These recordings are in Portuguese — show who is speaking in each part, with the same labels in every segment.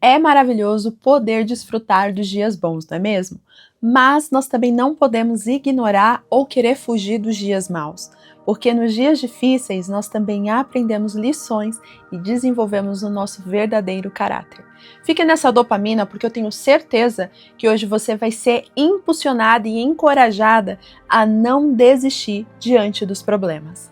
Speaker 1: É maravilhoso poder desfrutar dos dias bons, não é mesmo? Mas nós também não podemos ignorar ou querer fugir dos dias maus, porque nos dias difíceis nós também aprendemos lições e desenvolvemos o nosso verdadeiro caráter. Fique nessa dopamina, porque eu tenho certeza que hoje você vai ser impulsionada e encorajada a não desistir diante dos problemas.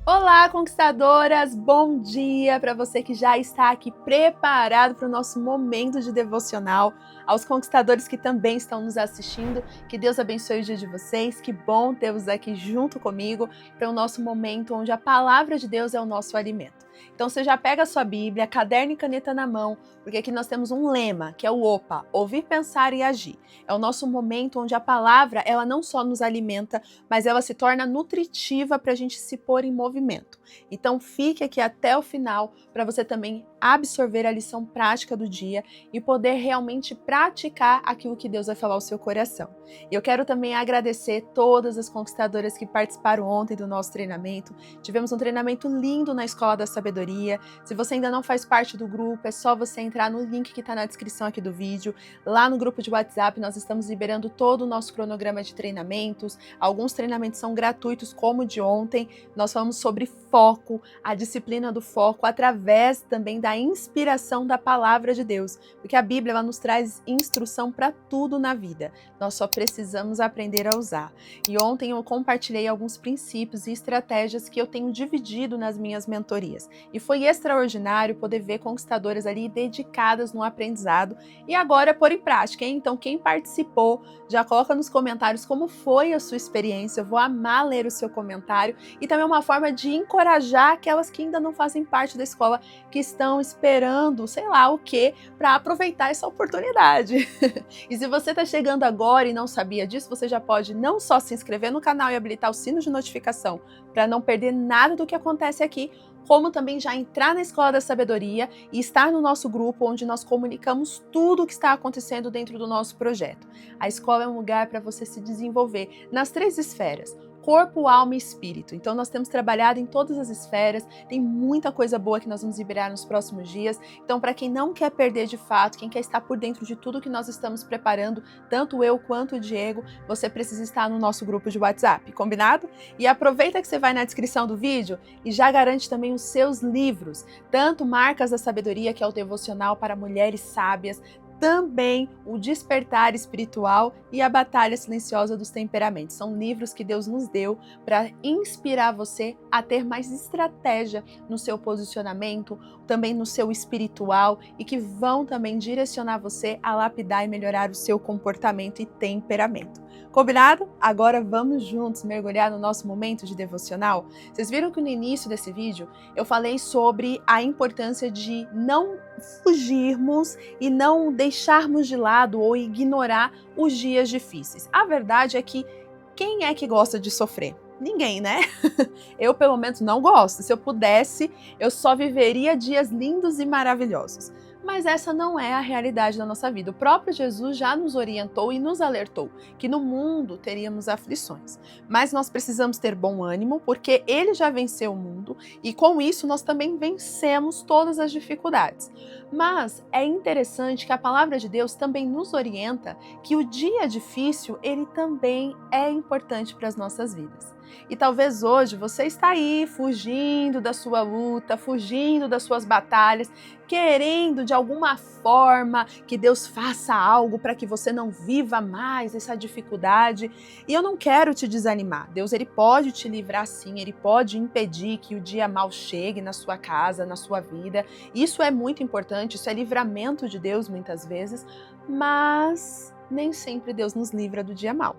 Speaker 1: Olá, conquistadoras! Bom dia para você que já está aqui preparado para o nosso momento de devocional. Aos conquistadores que também estão nos assistindo, que Deus abençoe o dia de vocês. Que bom ter-vos aqui junto comigo para o nosso momento onde a palavra de Deus é o nosso alimento. Então você já pega a sua Bíblia, caderno e caneta na mão, porque aqui nós temos um lema, que é o OPA, ouvir, pensar e agir. É o nosso momento onde a palavra, ela não só nos alimenta, mas ela se torna nutritiva para a gente se pôr em movimento. Então fique aqui até o final para você também absorver a lição prática do dia e poder realmente praticar aquilo que Deus vai falar ao seu coração. E eu quero também agradecer todas as conquistadoras que participaram ontem do nosso treinamento. Tivemos um treinamento lindo na Escola da Sabedoria. Se você ainda não faz parte do grupo, é só você entrar no link que está na descrição aqui do vídeo. Lá no grupo de WhatsApp nós estamos liberando todo o nosso cronograma de treinamentos. Alguns treinamentos são gratuitos, como o de ontem. Nós falamos sobre foco, a disciplina do foco, através também da inspiração da palavra de Deus. Porque a Bíblia ela nos traz instrução para tudo na vida. Nós só precisamos aprender a usar. E ontem eu compartilhei alguns princípios e estratégias que eu tenho dividido nas minhas mentorias. E foi extraordinário poder ver conquistadoras ali dedicadas no aprendizado e agora pôr em prática, hein? Então quem participou, já coloca nos comentários como foi a sua experiência. Eu vou amar ler o seu comentário e também uma forma de encorajar aquelas que ainda não fazem parte da escola, que estão esperando, sei lá o que, para aproveitar essa oportunidade. E se você está chegando agora e não sabia disso, você já pode não só se inscrever no canal e habilitar o sino de notificação para não perder nada do que acontece aqui, como também já entrar na Escola da Sabedoria e estar no nosso grupo, onde nós comunicamos tudo o que está acontecendo dentro do nosso projeto. A escola é um lugar para você se desenvolver nas 3 esferas: corpo, alma e espírito. Então nós temos trabalhado em todas as esferas, tem muita coisa boa que nós vamos liberar nos próximos dias. Então para quem não quer perder de fato, quem quer estar por dentro de tudo que nós estamos preparando, tanto eu quanto o Diego, você precisa estar no nosso grupo de WhatsApp, combinado? E aproveita que você vai na descrição do vídeo e já garante também os seus livros, tanto Marcas da Sabedoria, que é o devocional para mulheres sábias, também o Despertar Espiritual e a Batalha Silenciosa dos Temperamentos. São livros que Deus nos deu para inspirar você a ter mais estratégia no seu posicionamento, também no seu espiritual, e que vão também direcionar você a lapidar e melhorar o seu comportamento e temperamento. Combinado? Agora vamos juntos mergulhar no nosso momento de devocional? Vocês viram que no início desse vídeo eu falei sobre a importância de não fugirmos e não deixarmos de lado ou ignorar os dias difíceis. A verdade é que quem é que gosta de sofrer? Ninguém, né? Eu, pelo menos, não gosto. Se eu pudesse, eu só viveria dias lindos e maravilhosos. Mas essa não é a realidade da nossa vida. O próprio Jesus já nos orientou e nos alertou que no mundo teríamos aflições. Mas nós precisamos ter bom ânimo, porque ele já venceu o mundo e com isso nós também vencemos todas as dificuldades. Mas é interessante que a palavra de Deus também nos orienta que o dia difícil, ele também é importante para as nossas vidas. E talvez hoje você está aí fugindo da sua luta, fugindo das suas batalhas, querendo de alguma forma que Deus faça algo para que você não viva mais essa dificuldade. E eu não quero te desanimar. Deus ele pode te livrar sim, ele pode impedir que o dia mal chegue na sua casa, na sua vida. Isso é muito importante, isso é livramento de Deus muitas vezes, mas nem sempre Deus nos livra do dia mal.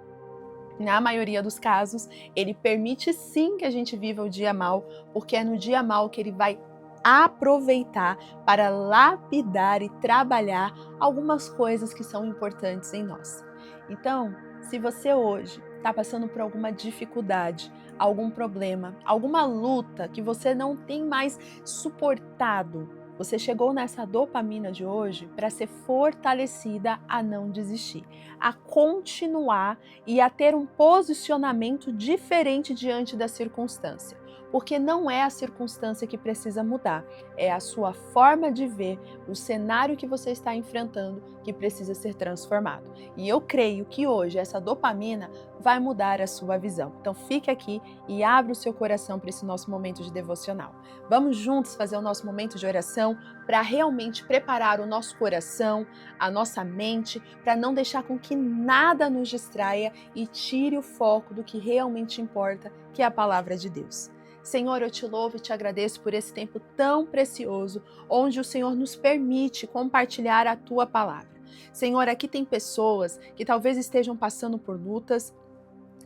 Speaker 1: Na maioria dos casos, ele permite sim que a gente viva o dia mal, porque é no dia mal que ele vai aproveitar para lapidar e trabalhar algumas coisas que são importantes em nós. Então, se você hoje está passando por alguma dificuldade, algum problema, alguma luta que você não tem mais suportado, você chegou nessa dopamina de hoje para ser fortalecida a não desistir, a continuar e a ter um posicionamento diferente diante da circunstância. Porque não é a circunstância que precisa mudar, é a sua forma de ver o cenário que você está enfrentando que precisa ser transformado. E eu creio que hoje essa dopamina vai mudar a sua visão. Então fique aqui e abra o seu coração para esse nosso momento de devocional. Vamos juntos fazer o nosso momento de oração para realmente preparar o nosso coração, a nossa mente, para não deixar com que nada nos distraia e tire o foco do que realmente importa, que é a palavra de Deus. Senhor, eu te louvo e te agradeço por esse tempo tão precioso, onde o Senhor nos permite compartilhar a tua palavra. Senhor, aqui tem pessoas que talvez estejam passando por lutas,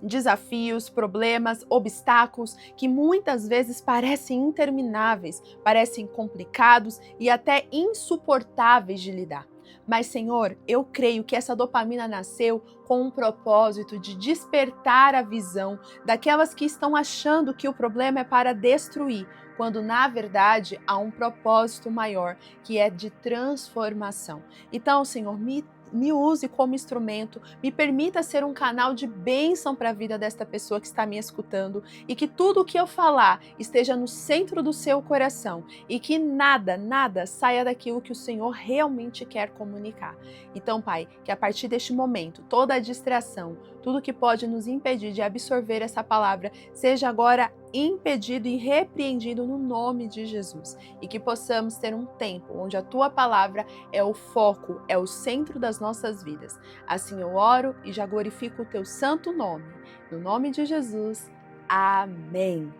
Speaker 1: desafios, problemas, obstáculos que muitas vezes parecem intermináveis, parecem complicados e até insuportáveis de lidar. Mas, Senhor, eu creio que essa dopamina nasceu com um propósito de despertar a visão daquelas que estão achando que o problema é para destruir, quando na verdade há um propósito maior, que é de transformação. Então, Senhor, me use como instrumento, me permita ser um canal de bênção para a vida desta pessoa que está me escutando e que tudo o que eu falar esteja no centro do seu coração e que nada saia daquilo que o Senhor realmente quer comunicar. Então, Pai, que a partir deste momento, toda a distração, tudo que pode nos impedir de absorver essa palavra, seja agora impedido e repreendido no nome de Jesus. E que possamos ter um tempo onde a Tua palavra é o foco, é o centro das nossas vidas. Assim eu oro e já glorifico o Teu santo nome. No nome de Jesus, amém.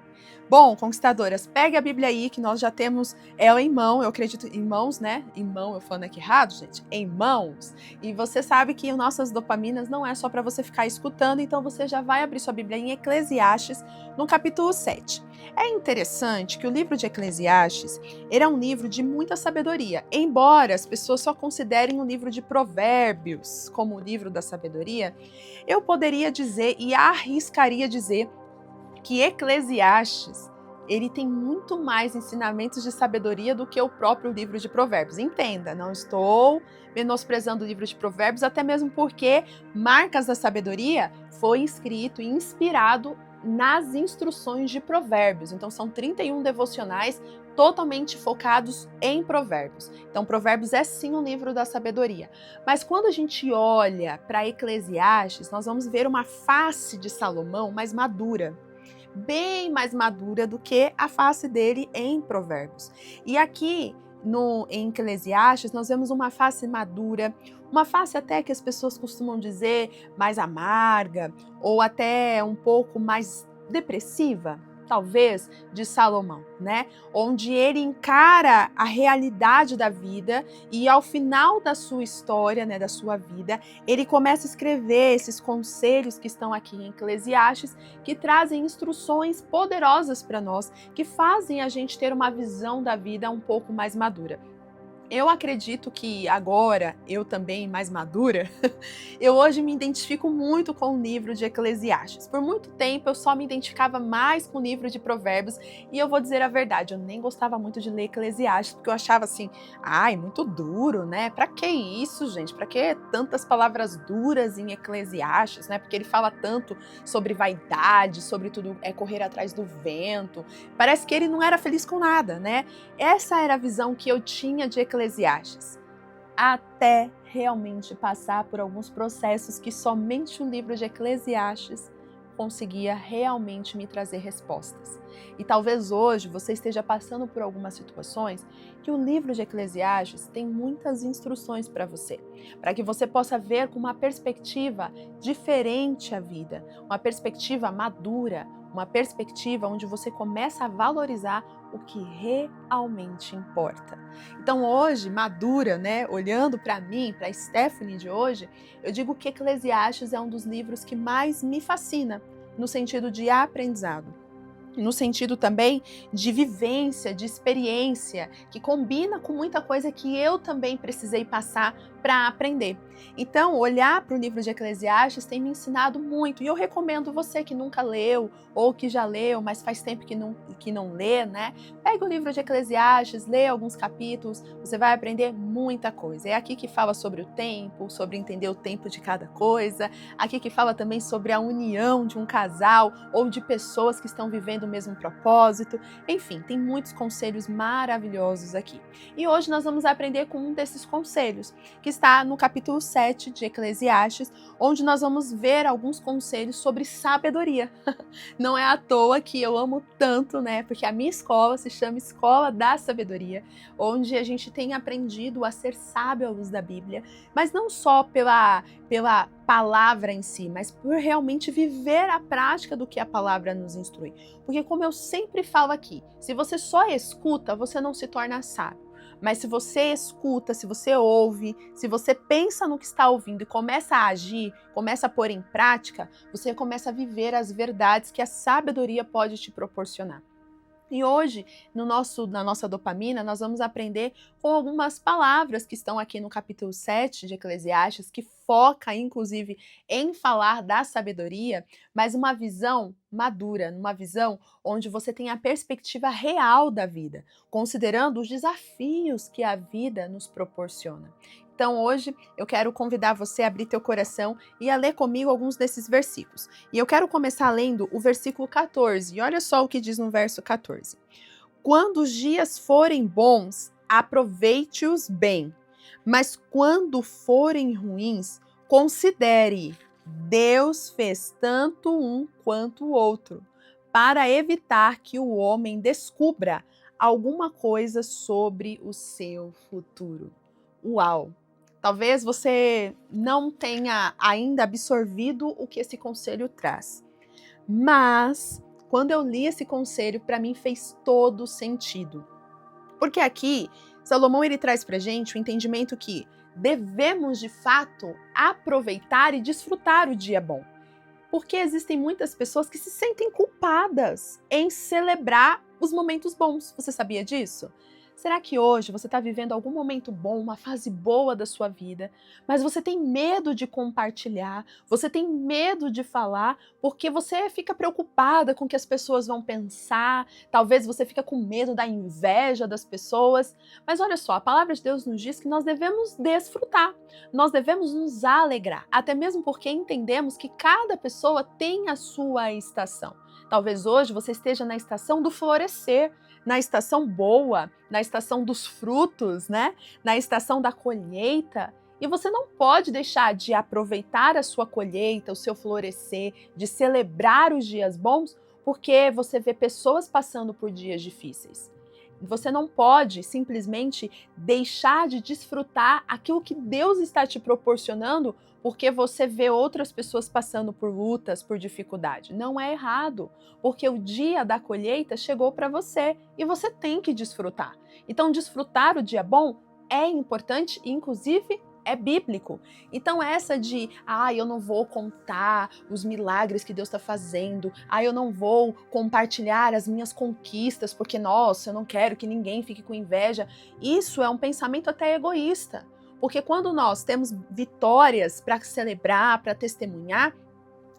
Speaker 1: Bom, conquistadoras, pegue a Bíblia aí, que nós já temos ela em mão, eu acredito em mãos, né? Em mão, eu falando aqui errado, gente? Em mãos. E você sabe que nossas dopaminas não é só para você ficar escutando, então você já vai abrir sua Bíblia em Eclesiastes, no capítulo 7. É interessante que o livro de Eclesiastes, ele é um livro de muita sabedoria, embora as pessoas só considerem o livro de Provérbios como o livro da sabedoria, eu poderia dizer e arriscaria dizer que Eclesiastes, ele tem muito mais ensinamentos de sabedoria do que o próprio livro de Provérbios. Entenda, não estou menosprezando o livro de Provérbios, até mesmo porque Marcas da Sabedoria foi escrito e inspirado nas instruções de Provérbios. Então são 31 devocionais totalmente focados em Provérbios. Então Provérbios é sim um livro da sabedoria. Mas quando a gente olha para Eclesiastes, nós vamos ver uma face de Salomão mais madura, bem mais madura do que a face dele em Provérbios. E aqui em Eclesiastes nós vemos uma face madura, uma face até que as pessoas costumam dizer mais amarga ou até um pouco mais depressiva, talvez, de Salomão, né? Onde ele encara a realidade da vida e ao final da sua história, né, da sua vida, ele começa a escrever esses conselhos que estão aqui em Eclesiastes, que trazem instruções poderosas para nós, que fazem a gente ter uma visão da vida um pouco mais madura. Eu acredito que agora, eu também mais madura, eu hoje me identifico muito com o livro de Eclesiastes. Por muito tempo eu só me identificava mais com o livro de Provérbios e eu vou dizer a verdade, eu nem gostava muito de ler Eclesiastes, porque eu achava assim, ai, muito duro, né? Pra que isso, gente? Pra que tantas palavras duras em Eclesiastes, né? Porque ele fala tanto sobre vaidade, sobre tudo é correr atrás do vento. Parece que ele não era feliz com nada, né? Essa era a visão que eu tinha de Eclesiastes, até realmente passar por alguns processos que somente o livro de Eclesiastes conseguia realmente me trazer respostas. E talvez hoje você esteja passando por algumas situações que o livro de Eclesiastes tem muitas instruções para você, para que você possa ver com uma perspectiva diferente a vida, uma perspectiva madura, uma perspectiva onde você começa a valorizar o que realmente importa. Então hoje, madura, né, olhando para mim, para a Stephanie de hoje, eu digo que Eclesiastes é um dos livros que mais me fascina, no sentido de aprendizado, no sentido também de vivência, de experiência, que combina com muita coisa que eu também precisei passar para aprender. Então, olhar para o livro de Eclesiastes tem me ensinado muito, e eu recomendo você que nunca leu, ou que já leu, mas faz tempo que não lê, né? Pega o livro de Eclesiastes, lê alguns capítulos, você vai aprender muita coisa. É aqui que fala sobre o tempo, sobre entender o tempo de cada coisa, aqui que fala também sobre a união de um casal, ou de pessoas que estão vivendo o mesmo propósito. Enfim, tem muitos conselhos maravilhosos aqui. E hoje nós vamos aprender com um desses conselhos, que está no capítulo 7 de Eclesiastes, onde nós vamos ver alguns conselhos sobre sabedoria. Não é à toa que eu amo tanto, né? Porque a minha escola se chama Escola da Sabedoria, onde a gente tem aprendido a ser sábio à luz da Bíblia, mas não só pela palavra em si, mas por realmente viver a prática do que a palavra nos instrui. Porque como eu sempre falo aqui, se você só escuta, você não se torna sábio. Mas se você escuta, se você ouve, se você pensa no que está ouvindo e começa a agir, começa a pôr em prática, você começa a viver as verdades que a sabedoria pode te proporcionar. E hoje, na nossa dopamina, nós vamos aprender com algumas palavras que estão aqui no capítulo 7 de Eclesiastes, que foca, inclusive, em falar da sabedoria, mas uma visão madura, uma visão onde você tem a perspectiva real da vida, considerando os desafios que a vida nos proporciona. Então hoje eu quero convidar você a abrir teu coração e a ler comigo alguns desses versículos. E eu quero começar lendo o versículo 14. E olha só o que diz no verso 14. Quando os dias forem bons, aproveite-os bem. Mas quando forem ruins, considere: Deus fez tanto um quanto o outro, para evitar que o homem descubra alguma coisa sobre o seu futuro. Uau! Talvez você não tenha ainda absorvido o que esse conselho traz. Mas, quando eu li esse conselho, para mim fez todo sentido. Porque aqui, Salomão ele traz para a gente o entendimento que devemos, de fato, aproveitar e desfrutar o dia bom. Porque existem muitas pessoas que se sentem culpadas em celebrar os momentos bons. Você sabia disso? Será que hoje você está vivendo algum momento bom, uma fase boa da sua vida, mas você tem medo de compartilhar, você tem medo de falar, porque você fica preocupada com o que as pessoas vão pensar, talvez você fica com medo da inveja das pessoas, mas olha só, a palavra de Deus nos diz que nós devemos desfrutar, nós devemos nos alegrar, até mesmo porque entendemos que cada pessoa tem a sua estação. Talvez hoje você esteja na estação do florescer, na estação boa, na estação dos frutos, né? Na estação da colheita. E você não pode deixar de aproveitar a sua colheita, o seu florescer, de celebrar os dias bons, porque você vê pessoas passando por dias difíceis. Você não pode simplesmente deixar de desfrutar aquilo que Deus está te proporcionando porque você vê outras pessoas passando por lutas, por dificuldade. Não é errado, porque o dia da colheita chegou para você e você tem que desfrutar. Então, desfrutar o dia bom é importante, inclusive é bíblico. Então essa de, eu não vou contar os milagres que Deus está fazendo, eu não vou compartilhar as minhas conquistas, porque, nossa, eu não quero que ninguém fique com inveja. Isso é um pensamento até egoísta. Porque quando nós temos vitórias para celebrar, para testemunhar,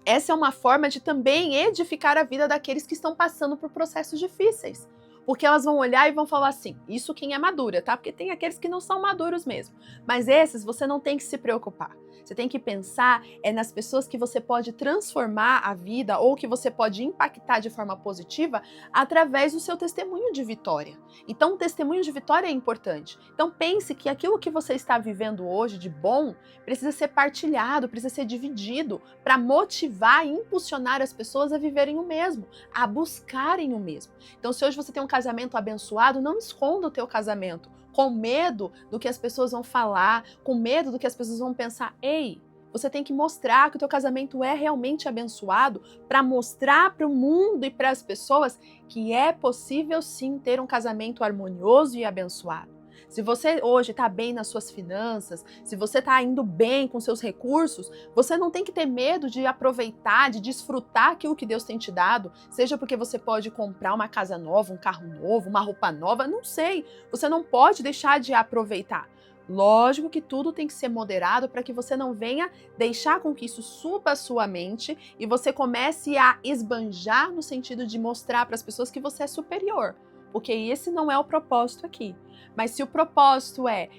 Speaker 1: essa é uma forma de também edificar a vida daqueles que estão passando por processos difíceis. Porque elas vão olhar e vão falar assim, isso quem é madura, tá? Porque tem aqueles que não são maduros mesmo. Mas esses você não tem que se preocupar. Você tem que pensar nas pessoas que você pode transformar a vida ou que você pode impactar de forma positiva através do seu testemunho de vitória. Então, o testemunho de vitória é importante. Então, pense que aquilo que você está vivendo hoje de bom precisa ser partilhado, precisa ser dividido para motivar e impulsionar as pessoas a viverem o mesmo, a buscarem o mesmo. Então, se hoje você tem um casamento abençoado, não esconda o teu casamento com medo do que as pessoas vão falar, com medo do que as pessoas vão pensar. Ei, você tem que mostrar que o teu casamento é realmente abençoado para mostrar para o mundo e para as pessoas que é possível sim ter um casamento harmonioso e abençoado. Se você hoje está bem nas suas finanças, se você está indo bem com seus recursos, você não tem que ter medo de aproveitar, de desfrutar aquilo que Deus tem te dado, seja porque você pode comprar uma casa nova, um carro novo, uma roupa nova, não sei. Você não pode deixar de aproveitar. Lógico que tudo tem que ser moderado para que você não venha deixar com que isso suba a sua mente e você comece a esbanjar no sentido de mostrar para as pessoas que você é superior, porque esse não é o propósito aqui. Mas se o propósito é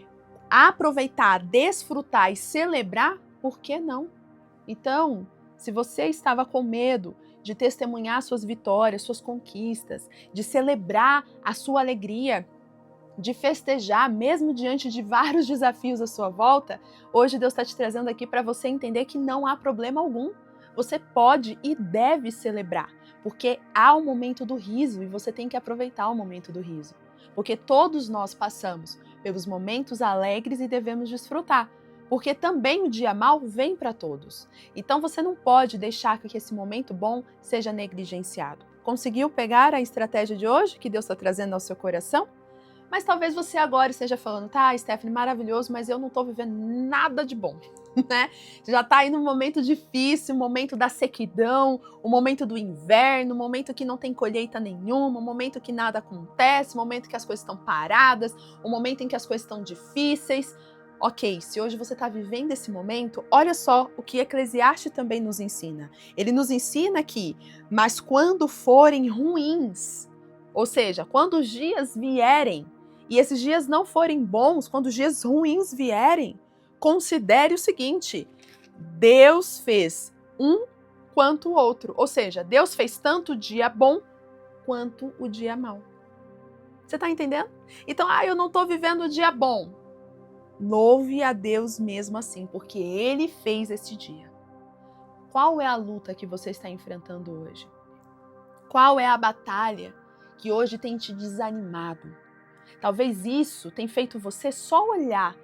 Speaker 1: aproveitar, desfrutar e celebrar, por que não? Então, se você estava com medo de testemunhar suas vitórias, suas conquistas, de celebrar a sua alegria, de festejar, mesmo diante de vários desafios à sua volta, hoje Deus está te trazendo aqui para você entender que não há problema algum. Você pode e deve celebrar, porque há o momento do riso e você tem que aproveitar o momento do riso. Porque todos nós passamos pelos momentos alegres e devemos desfrutar. Porque também o dia mau vem para todos. Então você não pode deixar que esse momento bom seja negligenciado. Conseguiu pegar a estratégia de hoje que Deus está trazendo ao seu coração? Mas talvez você agora esteja falando, tá, Stephanie, maravilhoso, mas eu não tô vivendo nada de bom, né? Já tá aí num momento difícil, o momento da sequidão, o momento do inverno, o momento que não tem colheita nenhuma, o momento que nada acontece, o momento que as coisas estão paradas, o momento em que as coisas estão difíceis. Ok, se hoje você está vivendo esse momento, olha só o que Eclesiastes também nos ensina. Ele nos ensina que, mas quando forem ruins, ou seja, quando os dias vierem, e esses dias não forem bons, quando os dias ruins vierem, considere o seguinte: Deus fez um quanto o outro. Ou seja, Deus fez tanto o dia bom quanto o dia mau. Você está entendendo? Então, eu não estou vivendo o dia bom. Louve a Deus mesmo assim, porque Ele fez esse dia. Qual é a luta que você está enfrentando hoje? Qual é a batalha que hoje tem te desanimado? Talvez isso tenha feito você só olhar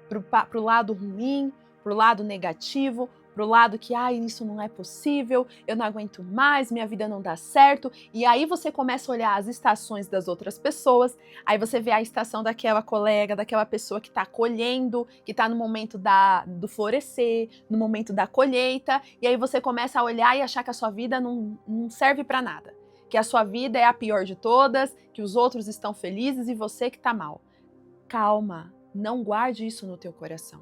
Speaker 1: para o lado ruim, para o lado negativo, para o lado que, isso não é possível, eu não aguento mais, minha vida não dá certo. E aí você começa a olhar as estações das outras pessoas, aí você vê a estação daquela colega, daquela pessoa que está colhendo, que está no momento do florescer, no momento da colheita, e aí você começa a olhar e achar que a sua vida não serve para nada. Que a sua vida é a pior de todas, que os outros estão felizes e você que está mal. Calma, não guarde isso no teu coração.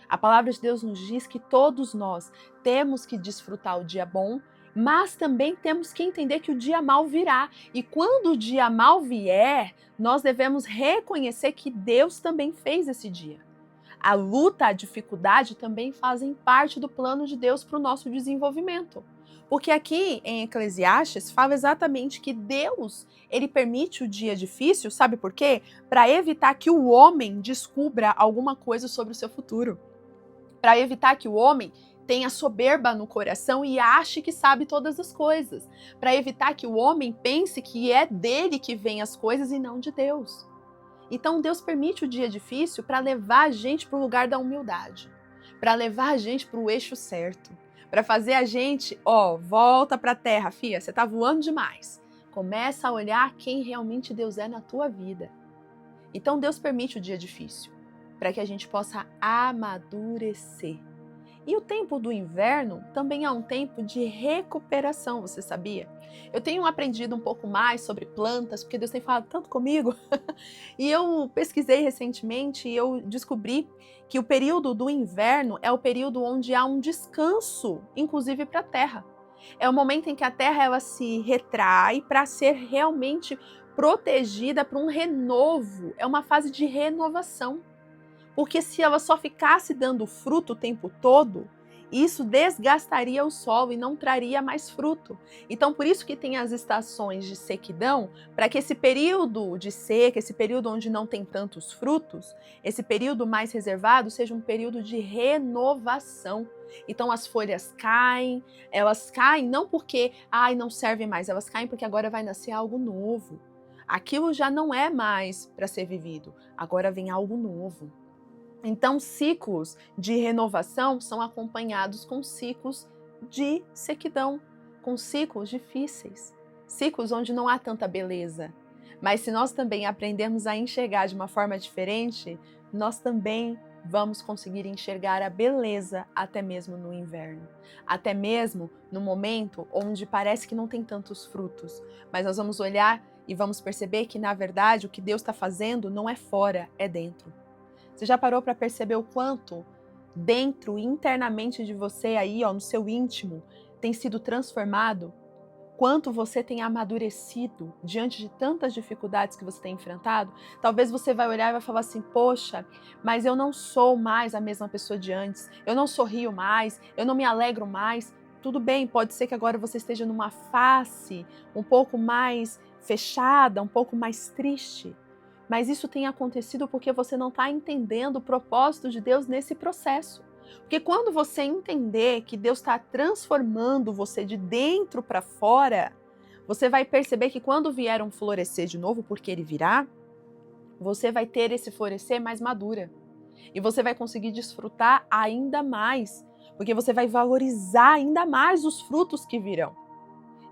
Speaker 1: A palavra de Deus nos diz que todos nós temos que desfrutar o dia bom, mas também temos que entender que o dia mal virá. E quando o dia mal vier, nós devemos reconhecer que Deus também fez esse dia. A luta, a dificuldade também fazem parte do plano de Deus para o nosso desenvolvimento. Porque aqui em Eclesiastes fala exatamente que Deus, ele permite o dia difícil, sabe por quê? Para evitar que o homem descubra alguma coisa sobre o seu futuro. Para evitar que o homem tenha soberba no coração e ache que sabe todas as coisas. Para evitar que o homem pense que é dele que vêm as coisas e não de Deus. Então Deus permite o dia difícil para levar a gente para o lugar da humildade, para levar a gente para o eixo certo, para fazer a gente, volta para a terra, filha, você está voando demais. Começa a olhar quem realmente Deus é na tua vida. Então Deus permite o dia difícil, para que a gente possa amadurecer. E o tempo do inverno também é um tempo de recuperação, você sabia? Eu tenho aprendido um pouco mais sobre plantas, porque Deus tem falado tanto comigo. E eu pesquisei recentemente e eu descobri que o período do inverno é o período onde há um descanso, inclusive para a terra. É o momento em que a terra ela se retrai para ser realmente protegida para um renovo. É uma fase de renovação. Porque se ela só ficasse dando fruto o tempo todo, isso desgastaria o solo e não traria mais fruto. Então, por isso que tem as estações de sequidão, para que esse período de seca, esse período onde não tem tantos frutos, esse período mais reservado seja um período de renovação. Então, as folhas caem, elas caem não porque, não servem mais, elas caem porque agora vai nascer algo novo. Aquilo já não é mais para ser vivido, agora vem algo novo. Então, ciclos de renovação são acompanhados com ciclos de sequidão, com ciclos difíceis, ciclos onde não há tanta beleza. Mas se nós também aprendermos a enxergar de uma forma diferente, nós também vamos conseguir enxergar a beleza até mesmo no inverno, até mesmo no momento onde parece que não tem tantos frutos, mas nós vamos olhar e vamos perceber que, na verdade, o que Deus está fazendo não é fora, é dentro. Você já parou para perceber o quanto dentro, internamente de você aí, ó, no seu íntimo, tem sido transformado? Quanto você tem amadurecido diante de tantas dificuldades que você tem enfrentado? Talvez você vai olhar e vai falar assim, poxa, mas eu não sou mais a mesma pessoa de antes, eu não sorrio mais, eu não me alegro mais. Tudo bem, pode ser que agora você esteja numa face um pouco mais fechada, um pouco mais triste. Mas isso tem acontecido porque você não está entendendo o propósito de Deus nesse processo. Porque quando você entender que Deus está transformando você de dentro para fora, você vai perceber que quando vier um florescer de novo, porque ele virá, você vai ter esse florescer mais madura. E você vai conseguir desfrutar ainda mais, porque você vai valorizar ainda mais os frutos que virão.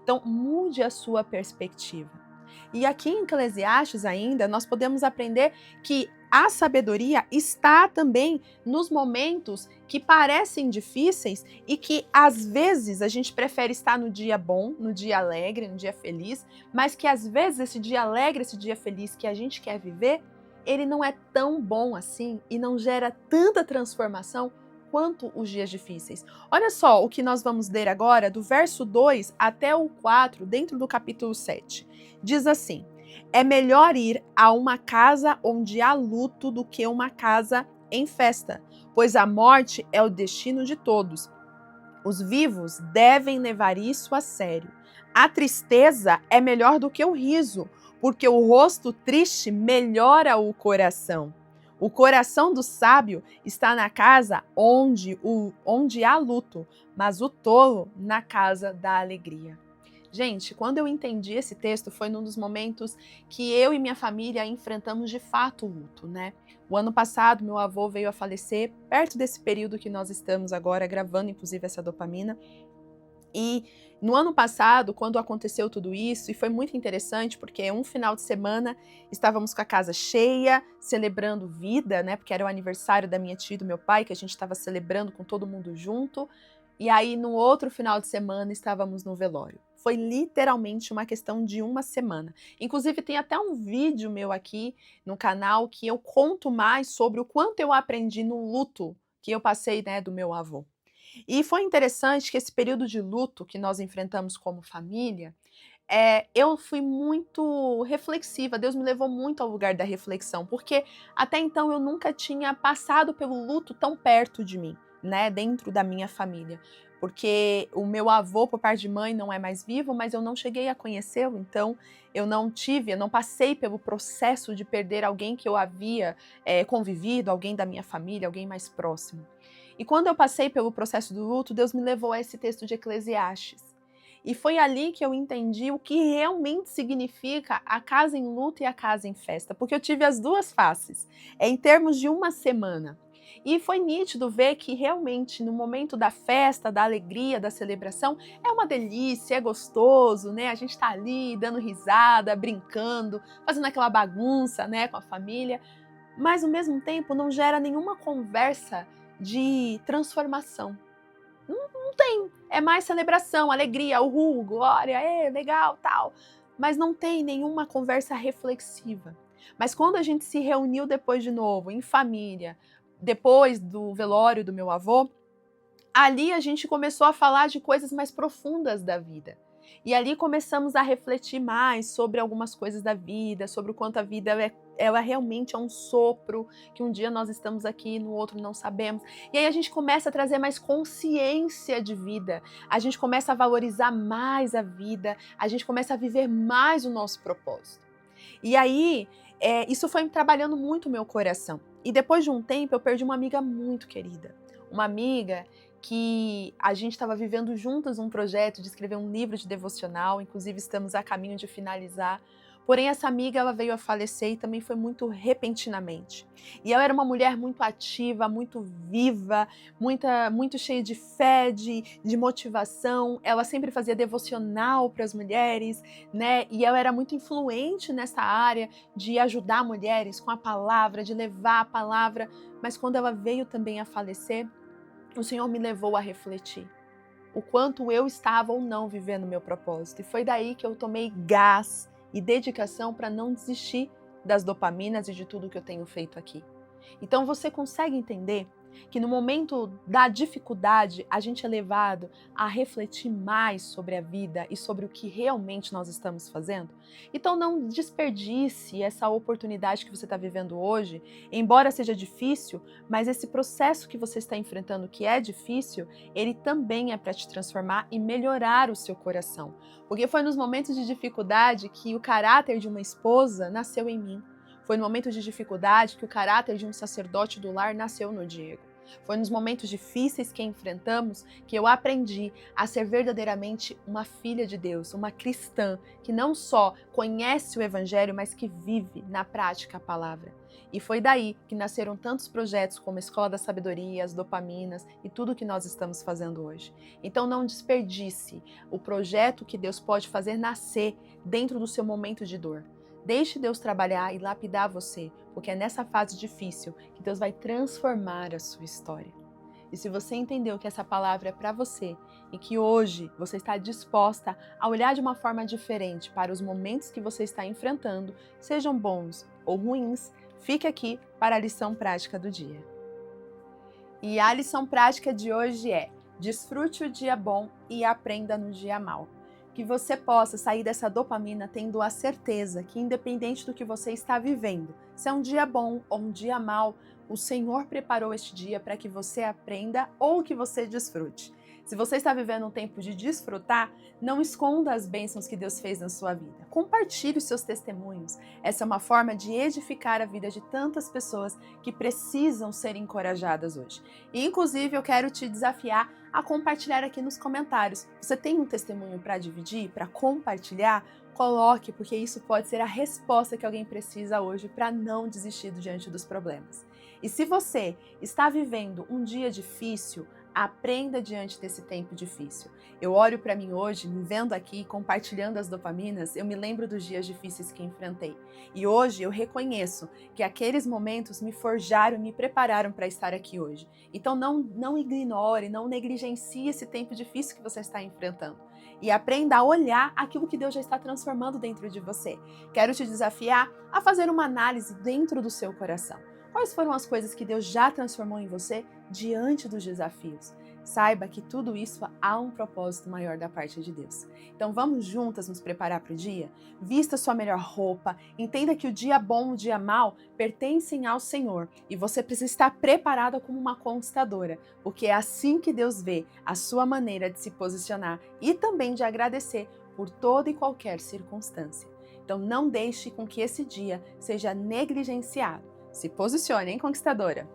Speaker 1: Então, mude a sua perspectiva. E aqui em Eclesiastes ainda, nós podemos aprender que a sabedoria está também nos momentos que parecem difíceis e que às vezes a gente prefere estar no dia bom, no dia alegre, no dia feliz, mas que às vezes esse dia alegre, esse dia feliz que a gente quer viver, ele não é tão bom assim e não gera tanta transformação quanto os dias difíceis. Olha só o que nós vamos ler agora, do verso 2 até o 4, dentro do capítulo 7. Diz assim: é melhor ir a uma casa onde há luto do que uma casa em festa, pois a morte é o destino de todos. Os vivos devem levar isso a sério. A tristeza é melhor do que o riso, porque o rosto triste melhora o coração. O coração do sábio está na casa onde há luto, mas o tolo na casa da alegria. Gente, quando eu entendi esse texto, foi num dos momentos que eu e minha família enfrentamos de fato o luto, né? O ano passado, meu avô veio a falecer, perto desse período que nós estamos agora gravando, inclusive, essa dopamina. E no ano passado, quando aconteceu tudo isso, e foi muito interessante, porque um final de semana estávamos com a casa cheia, celebrando vida, né? Porque era o aniversário da minha tia e do meu pai, que a gente estava celebrando com todo mundo junto. E aí, no outro final de semana, estávamos no velório. Foi literalmente uma questão de uma semana. Inclusive, tem até um vídeo meu aqui no canal que eu conto mais sobre o quanto eu aprendi no luto que eu passei, né, do meu avô. E foi interessante que esse período de luto que nós enfrentamos como família, eu fui muito reflexiva, Deus me levou muito ao lugar da reflexão, porque até então eu nunca tinha passado pelo luto tão perto de mim, né, dentro da minha família. Porque o meu avô, por parte de mãe, não é mais vivo, mas eu não cheguei a conhecê-lo, então eu não passei pelo processo de perder alguém que eu havia convivido, alguém da minha família, alguém mais próximo. E quando eu passei pelo processo do luto, Deus me levou a esse texto de Eclesiastes. E foi ali que eu entendi o que realmente significa a casa em luto e a casa em festa, porque eu tive as duas faces, em termos de uma semana. E foi nítido ver que realmente no momento da festa, da alegria, da celebração, é uma delícia, é gostoso, né? A gente tá ali dando risada, brincando, fazendo aquela bagunça, né, com a família, mas ao mesmo tempo não gera nenhuma conversa de transformação. Não tem. É mais celebração, alegria, uhul, glória, legal, tal. Mas não tem nenhuma conversa reflexiva. Mas quando a gente se reuniu depois de novo, em família, depois do velório do meu avô, ali a gente começou a falar de coisas mais profundas da vida. E ali começamos a refletir mais sobre algumas coisas da vida, sobre o quanto a vida ela realmente é um sopro, que um dia nós estamos aqui, no outro não sabemos. E aí a gente começa a trazer mais consciência de vida, a gente começa a valorizar mais a vida, a gente começa a viver mais o nosso propósito. E aí, isso foi trabalhando muito o meu coração. E depois de um tempo, eu perdi uma amiga muito querida. Uma amiga que a gente estava vivendo juntas um projeto de escrever um livro de devocional, inclusive estamos a caminho de finalizar. Porém, essa amiga ela veio a falecer e também foi muito repentinamente. E ela era uma mulher muito ativa, muito viva, muito cheia de fé, de motivação. Ela sempre fazia devocional para as mulheres, né? E ela era muito influente nessa área de ajudar mulheres com a palavra, de levar a palavra. Mas quando ela veio também a falecer, o Senhor me levou a refletir o quanto eu estava ou não vivendo o meu propósito. E foi daí que eu tomei gás e dedicação para não desistir das dopaminas e de tudo que eu tenho feito aqui. Então você consegue entender que no momento da dificuldade a gente é levado a refletir mais sobre a vida e sobre o que realmente nós estamos fazendo? Então não desperdice essa oportunidade que você está vivendo hoje, embora seja difícil, mas esse processo que você está enfrentando que é difícil, ele também é para te transformar e melhorar o seu coração. Porque foi nos momentos de dificuldade que o caráter de uma esposa nasceu em mim. Foi no momento de dificuldade que o caráter de um sacerdote do lar nasceu no Diego. Foi nos momentos difíceis que enfrentamos que eu aprendi a ser verdadeiramente uma filha de Deus, uma cristã, que não só conhece o Evangelho, mas que vive na prática a palavra. E foi daí que nasceram tantos projetos como a Escola da Sabedoria, as dopaminas e tudo que nós estamos fazendo hoje. Então não desperdice o projeto que Deus pode fazer nascer dentro do seu momento de dor. Deixe Deus trabalhar e lapidar você, porque é nessa fase difícil que Deus vai transformar a sua história. E se você entendeu que essa palavra é para você e que hoje você está disposta a olhar de uma forma diferente para os momentos que você está enfrentando, sejam bons ou ruins, fique aqui para a lição prática do dia. E a lição prática de hoje é: desfrute o dia bom e aprenda no dia mau. Que você possa sair dessa dopamina tendo a certeza que, independente do que você está vivendo, se é um dia bom ou um dia mau, o Senhor preparou este dia para que você aprenda ou que você desfrute. Se você está vivendo um tempo de desfrutar, não esconda as bênçãos que Deus fez na sua vida. Compartilhe os seus testemunhos. Essa é uma forma de edificar a vida de tantas pessoas que precisam ser encorajadas hoje. E, inclusive, eu quero te desafiar a compartilhar aqui nos comentários. Você tem um testemunho para dividir, para compartilhar? Coloque, porque isso pode ser a resposta que alguém precisa hoje para não desistir diante dos problemas. E se você está vivendo um dia difícil, aprenda diante desse tempo difícil. Eu olho para mim hoje, me vendo aqui, compartilhando as dopaminas, eu me lembro dos dias difíceis que enfrentei. E hoje eu reconheço que aqueles momentos me forjaram, me prepararam para estar aqui hoje. Então não ignore, não negligencie esse tempo difícil que você está enfrentando. E aprenda a olhar aquilo que Deus já está transformando dentro de você. Quero te desafiar a fazer uma análise dentro do seu coração. Quais foram as coisas que Deus já transformou em você diante dos desafios? Saiba que tudo isso há um propósito maior da parte de Deus. Então vamos juntas nos preparar para o dia? Vista sua melhor roupa, entenda que o dia bom e o dia mau pertencem ao Senhor e você precisa estar preparada como uma conquistadora, porque é assim que Deus vê a sua maneira de se posicionar e também de agradecer por toda e qualquer circunstância. Então não deixe com que esse dia seja negligenciado. Se posicione, hein, conquistadora?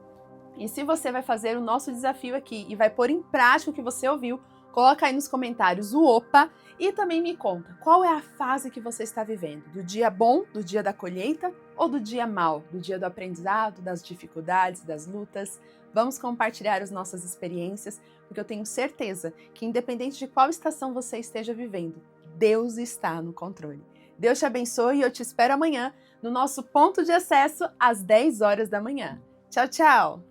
Speaker 1: E se você vai fazer o nosso desafio aqui e vai pôr em prática o que você ouviu, coloca aí nos comentários o opa e também me conta qual é a fase que você está vivendo, do dia bom, do dia da colheita ou do dia mau, do dia do aprendizado, das dificuldades, das lutas. Vamos compartilhar as nossas experiências, porque eu tenho certeza que independente de qual estação você esteja vivendo, Deus está no controle. Deus te abençoe e eu te espero amanhã no nosso ponto de acesso às 10 horas da manhã. Tchau, tchau!